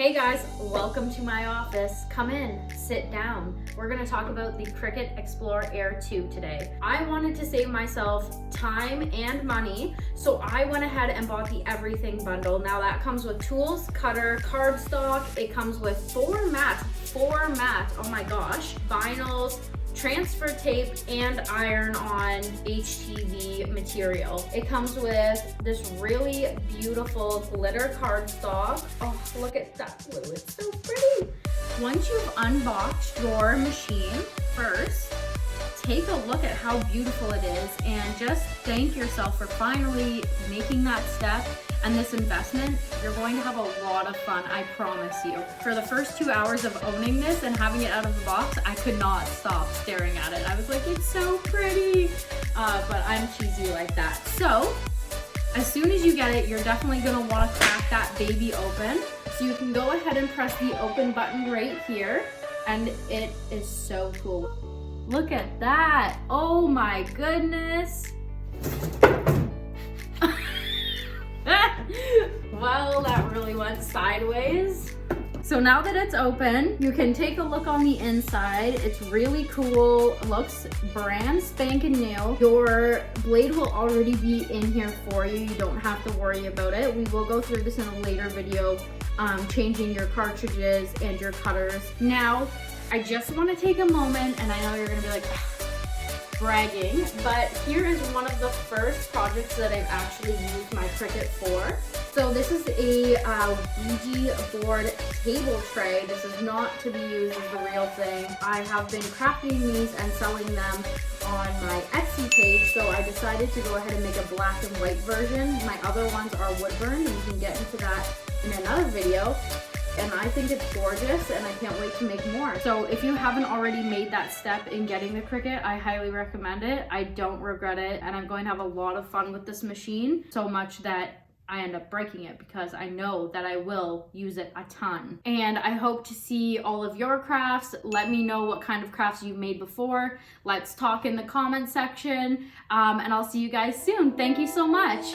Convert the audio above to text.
Hey guys, welcome to my office. Come in, sit down. We're gonna talk about the Cricut Explore Air 2 today. I wanted to save myself time and money, so I went ahead and bought the everything bundle. Now that comes with tools, cutter, cardstock. It comes with four mats, oh my gosh, vinyls, transfer tape, and iron-on HTV material. It comes with this really beautiful glitter cardstock. Oh, look at that blue, it's so pretty. Once you've unboxed your machine, first, take a look at how beautiful it is and just thank yourself for finally making that step and this investment. You're going to have a lot of fun, I promise you. For the first 2 hours of owning this and having it out of the box, I could not stop staring at it. I was like, it's so pretty, but I'm cheesy like that. So, as soon as you get it, you're definitely gonna wanna crack that baby open. So you can go ahead and press the open button right here, and it is so cool. Look at that, oh my goodness. Well, that really went sideways. So now that it's open, you can take a look on the inside. It's really cool, it looks brand spanking new. Your blade will already be in here for you. You don't have to worry about it. We will go through this in a later video, changing your cartridges and your cutters. Now, I just want to take a moment, and I know you're gonna be like, bragging, but here is one of the first projects that I've actually used my Cricut for. So this is a ouija board table tray. This is not to be used as the real thing. I have been crafting these and selling them on my Etsy page, so I decided to go ahead and make a black and white version. My other ones are wood burn, and we can get into that in another video. And I think it's gorgeous, and I can't wait to make more. So if you haven't already made that step in getting the Cricut, I highly recommend it. I don't regret it, and I'm going to have a lot of fun with this machine, so much that I end up breaking it because I know that I will use it a ton. And I hope to see all of your crafts. Let me know what kind of crafts you've made before. Let's talk in the comment section, and I'll see you guys soon. Thank you so much.